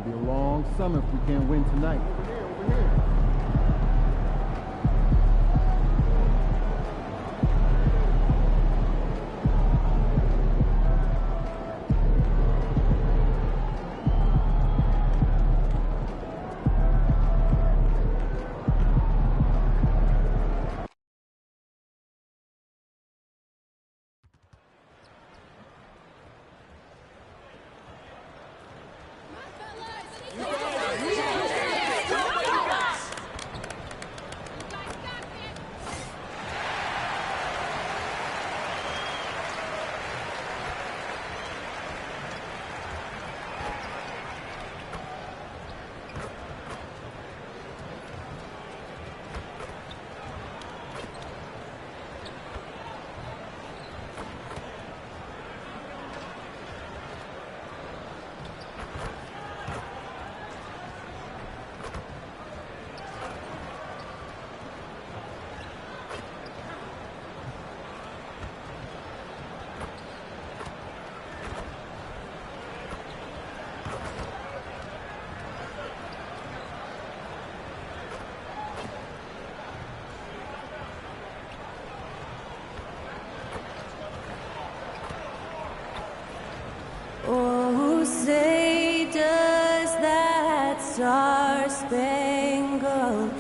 Gonna be a long summer if we can't win tonight. Over here. Oh, say does that star-spangled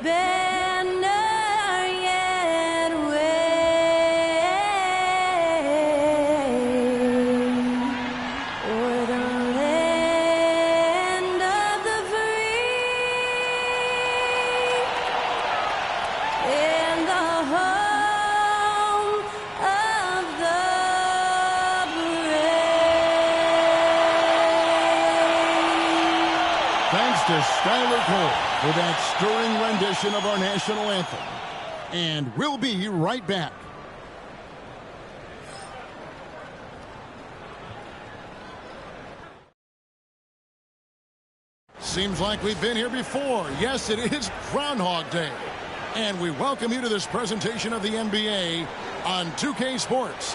banner yet wave o'er the land of the free and the home of the Thanks to Skylar Cole for that stirring rendition of our national anthem. And we'll be right back. Seems like we've been here before. Yes, it is Groundhog Day. And we welcome you to this presentation of the NBA on 2K Sports.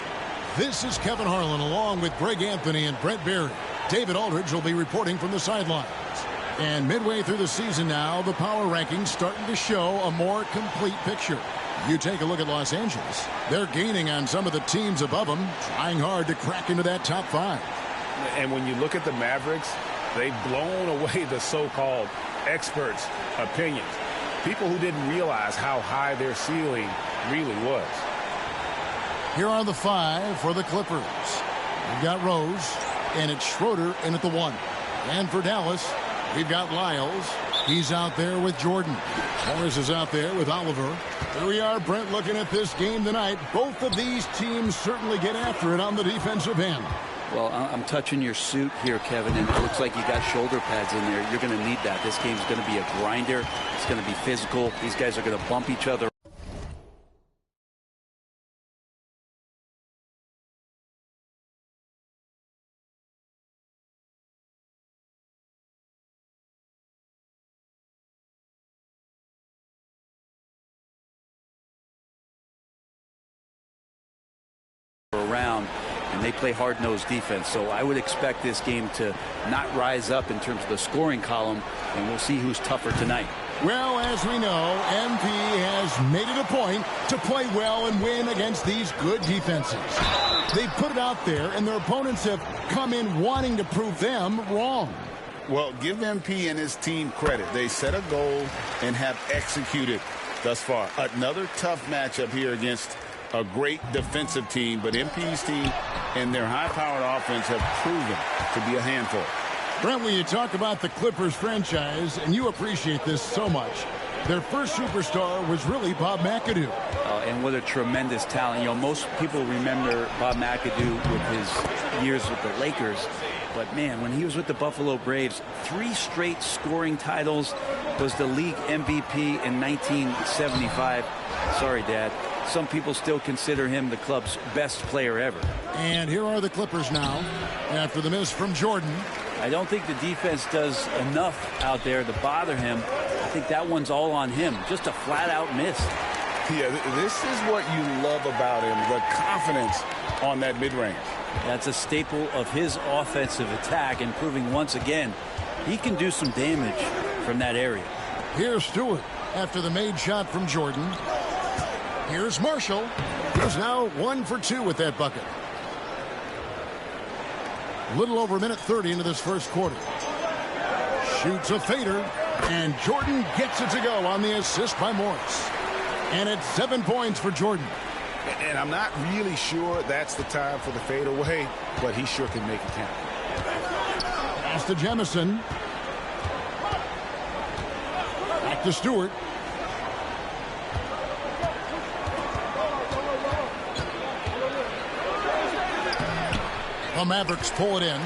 This is Kevin Harlan along with Greg Anthony and Brett Berry. David Aldridge will be reporting from the sidelines. And midway through the season now, the power rankings starting to show a more complete picture. You take a look at Los Angeles. They're gaining on some of the teams above them, trying hard to crack into that top 5. And when you look at the Mavericks, they've blown away the so-called experts' opinions. People who didn't realize how high their ceiling really was. Here are the 5 for the Clippers. We've got Rose, and it's Schroeder in at the 1. And for Dallas, we've got Lyles. He's out there with Jordan. Morris is out there with Oliver. Here we are, Brent, looking at this game tonight. Both of these teams certainly get after it on the defensive end. Well, I'm touching your suit here, Kevin, and it looks like you got shoulder pads in there. You're going to need that. This game's going to be a grinder. It's going to be physical. These guys are going to bump each other around, and they play hard-nosed defense. So I would expect this game to not rise up in terms of the scoring column, and we'll see who's tougher tonight. Well, as we know, MP has made it a point to play well and win against these good defenses. They put it out there, and their opponents have come in wanting to prove them wrong. Well, give MP and his team credit. They set a goal and have executed thus far. Another tough matchup here against a great defensive team, but MP's team and their high-powered offense have proven to be a handful. Brent, when you talk about the Clippers franchise, and you appreciate this so much, their first superstar was really Bob McAdoo. And what a tremendous talent. You know, most people remember Bob McAdoo with his years with the Lakers. But, man, when he was with the Buffalo Braves, 3 straight scoring titles, was the league MVP in 1975. Sorry, Dad. Some people still consider him the club's best player ever. And here are the Clippers now after the miss from Jordan. I don't think the defense does enough out there to bother him. I think that one's all on him. Just a flat-out miss. Yeah, this is what you love about him, the confidence on that mid-range. That's a staple of his offensive attack, and proving once again he can do some damage from that area. Here's Stewart after the made shot from Jordan. Here's Marshall, who's now 1 for 2 with that bucket. Little over a minute 30 into this first quarter. Shoots a fader, and Jordan gets it to go on the assist by Morris. And it's 7 points for Jordan. And I'm not really sure that's the time for the fadeaway, but he sure can make it count. Pass to Jamison. Back to Stewart. The Mavericks pull it in.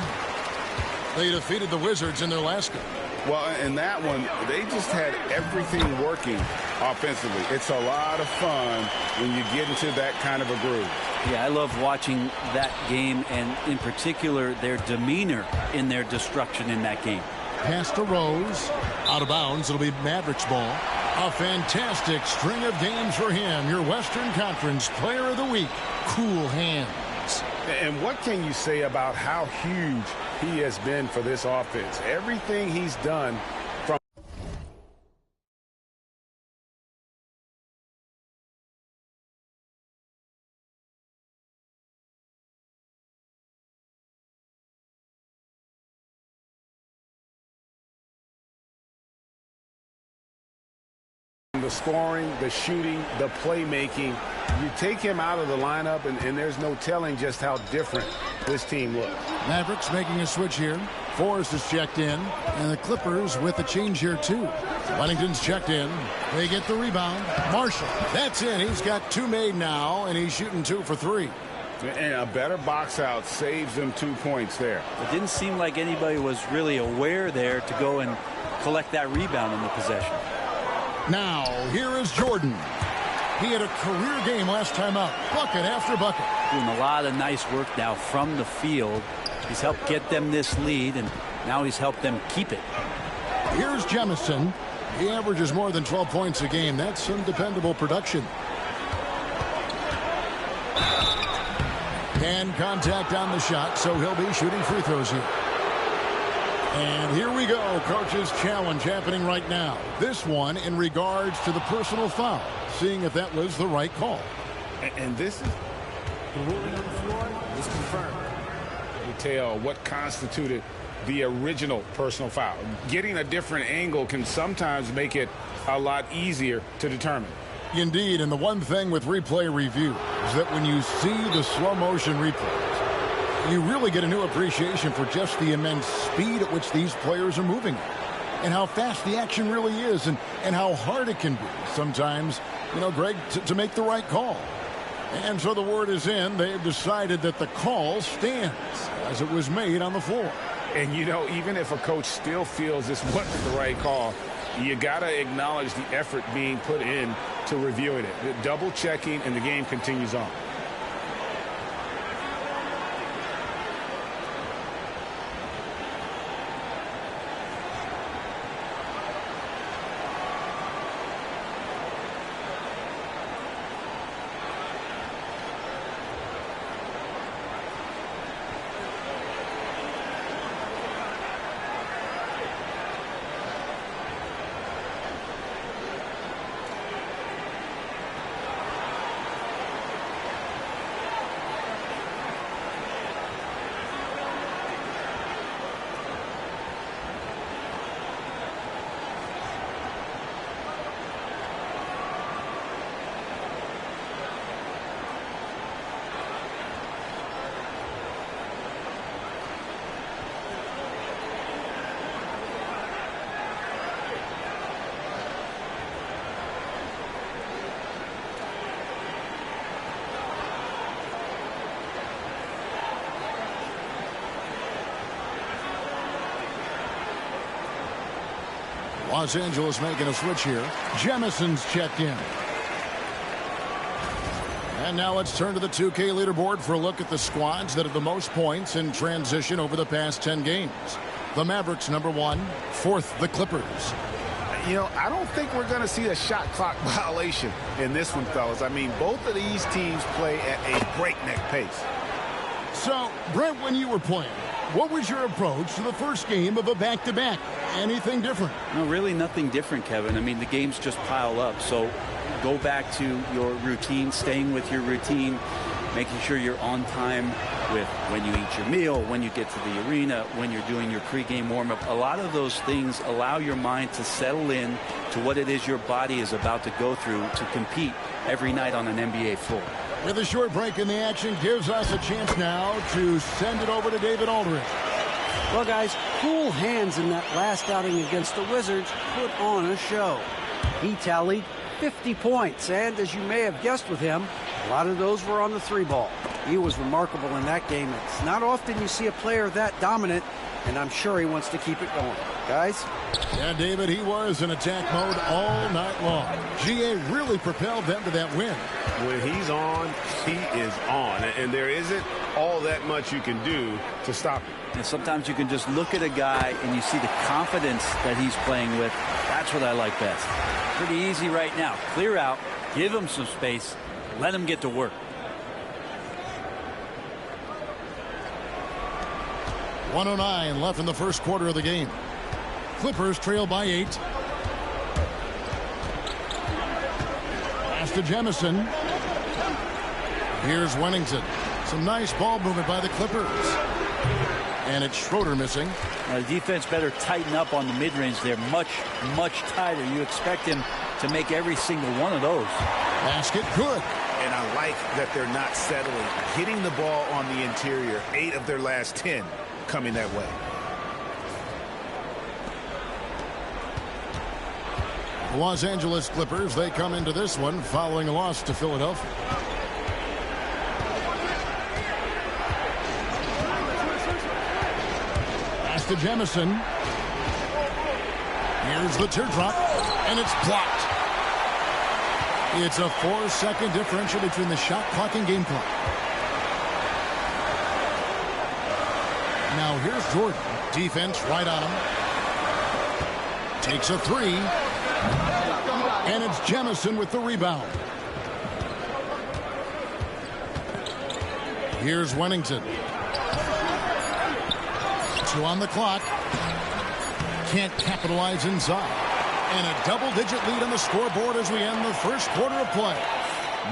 They defeated the Wizards in their last game. Well, in that one, they just had everything working offensively. It's a lot of fun when you get into that kind of a groove. Yeah, I love watching that game, and in particular, their demeanor in their destruction in that game. Pass to Rose. Out of bounds. It'll be Mavericks ball. A fantastic string of games for him. Your Western Conference Player of the Week. Cool hands. And what can you say about how huge he has been for this offense? Everything he's done from the scoring, the shooting, the playmaking. You take him out of the lineup, and there's no telling just how different this team looks. Mavericks making a switch here. Forrest is checked in, and the Clippers with a change here too. Wellington's checked in. They get the rebound. Marshall, that's in. He's got 2 made now, and he's shooting 2 for 3. And a better box out saves them 2 points there. It didn't seem like anybody was really aware there to go and collect that rebound in the possession. Now, here is Jordan. He had a career game last time out. Bucket after bucket. Doing a lot of nice work now from the field. He's helped get them this lead, and now he's helped them keep it. Here's Jamison. He averages more than 12 points a game. That's some dependable production. And contact on the shot, so he'll be shooting free throws here. And here we go. Coach's challenge happening right now. This one in regards to the personal foul. Seeing if that was the right call. And this is the ruling on the floor is confirmed. Detail what constituted the original personal foul. Getting a different angle can sometimes make it a lot easier to determine. Indeed, and the one thing with replay review is that when you see the slow motion replays, you really get a new appreciation for just the immense speed at which these players are moving and how fast the action really is and how hard it can be sometimes, you know, Greg, to make the right call. And so the word is in. They've decided that the call stands as it was made on the floor. And, you know, even if a coach still feels this wasn't the right call, you got to acknowledge the effort being put in to reviewing it. Double checking, and the game continues on. Los Angeles making a switch here. Jamison's checked in. And now let's turn to the 2K leaderboard for a look at the squads that have the most points in transition over the past 10 games. The Mavericks, #1. 4th, the Clippers. You know, I don't think we're going to see a shot clock violation in this one, fellas. I mean, both of these teams play at a breakneck pace. So, Brent, when you were playing, what was your approach to the first game of a back-to-back? Anything different? No, really nothing different, Kevin. I mean, the games just pile up. So go back to your routine, staying with your routine, making sure you're on time with when you eat your meal, when you get to the arena, when you're doing your pregame warm-up. A lot of those things allow your mind to settle in to what it is your body is about to go through to compete every night on an NBA floor. With a short break in the action, gives us a chance now to send it over to David Aldridge. Well, guys, cool hands in that last outing against the Wizards put on a show. He tallied 50 points, and as you may have guessed with him, a lot of those were on the three ball. He was remarkable in that game. It's not often you see a player that dominant, and I'm sure he wants to keep it going. Guys? Yeah, David, he was in attack mode all night long. GA really propelled them to that win. When he's on, he is on. And there isn't all that much you can do to stop him. And sometimes you can just look at a guy and you see the confidence that he's playing with. That's what I like best. Pretty easy right now. Clear out, give him some space, let him get to work. .109 left in the first quarter of the game. Clippers trail by 8. Pass to Jemison. Here's Wennington. Some nice ball movement by the Clippers. And it's Schroeder missing. The defense better tighten up on the mid-range. They're much, much tighter. You expect him to make every single one of those. Basket good. And I like that they're not settling. Hitting the ball on the interior, 8 of their last 10 coming that way. The Los Angeles Clippers, they come into this one following a loss to Philadelphia. Pass to Jemison. Here's the teardrop, and it's blocked. It's a 4-second differential between the shot clock and game clock. Now here's Jordan. Defense right on him. Takes a 3. And it's Jemison with the rebound. Here's Wennington. 2 on the clock. Can't capitalize inside. And a double-digit lead on the scoreboard as we end the first quarter of play.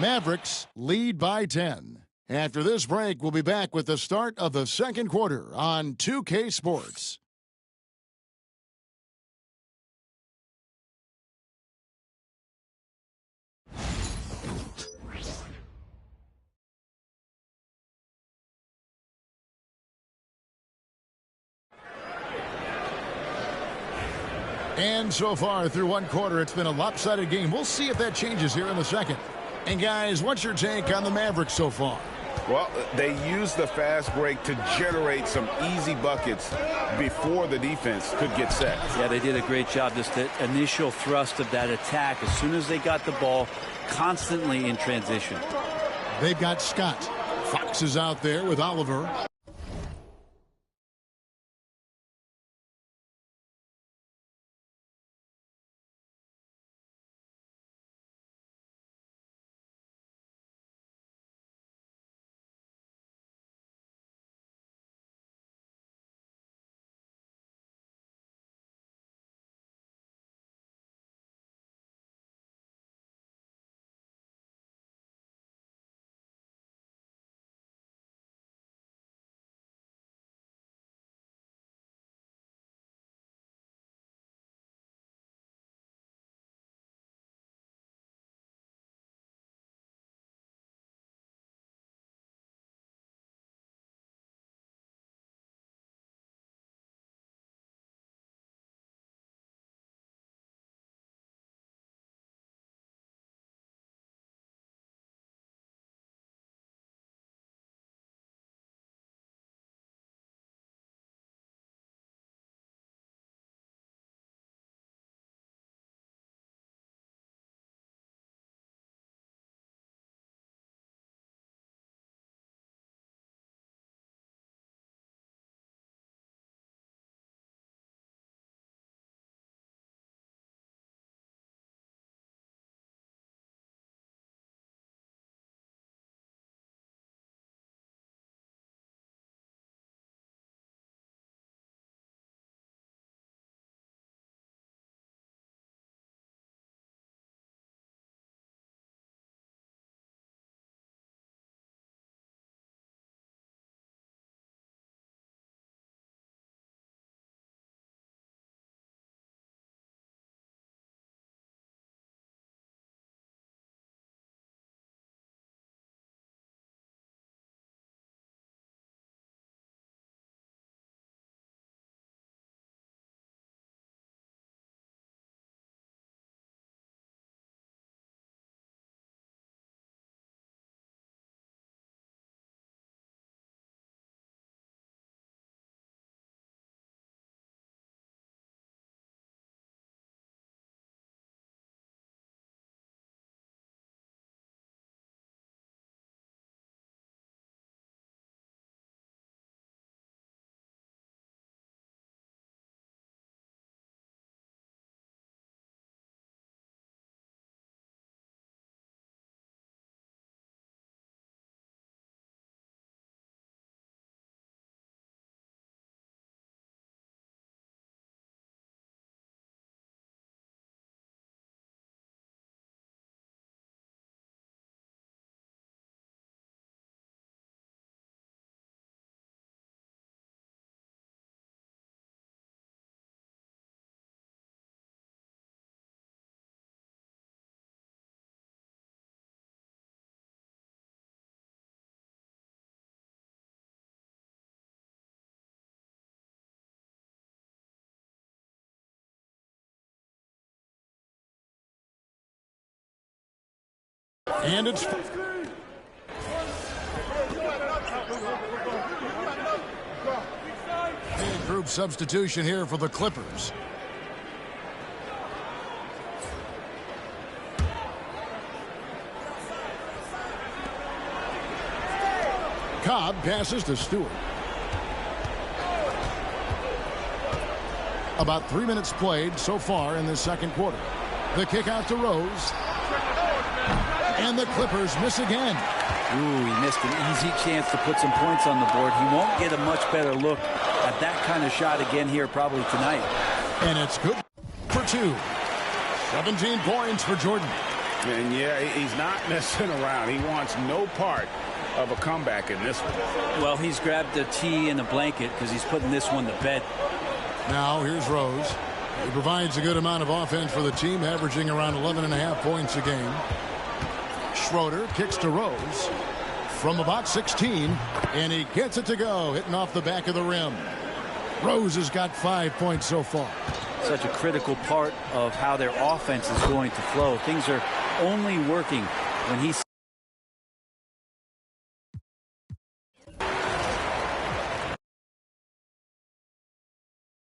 Mavericks lead by 10. After this break, we'll be back with the start of the second quarter on 2K Sports. And so far through one quarter, it's been a lopsided game. We'll see if that changes here in the second. And guys, what's your take on the Mavericks so far? Well, they used the fast break to generate some easy buckets before the defense could get set. Yeah, they did a great job. Just the initial thrust of that attack, as soon as they got the ball, constantly in transition. They've got Scott. Fox is out there with Oliver. And it's a group substitution here for the Clippers. Cobb passes to Stewart. About 3 minutes played so far in the second quarter. The kick out to Rose. And the Clippers miss again. Ooh, he missed an easy chance to put some points on the board. He won't get a much better look at that kind of shot again here probably tonight. And it's good for 2. 17 points for Jordan. And yeah, he's not messing around. He wants no part of a comeback in this one. Well, he's grabbed a tee and a blanket because he's putting this one to bed. Now here's Rose. He provides a good amount of offense for the team, averaging around 11.5 points a game. Schroeder kicks to Rose from about 16, and he gets it to go, hitting off the back of the rim. Rose has got 5 points so far. Such a critical part of how their offense is going to flow. Things are only working when he's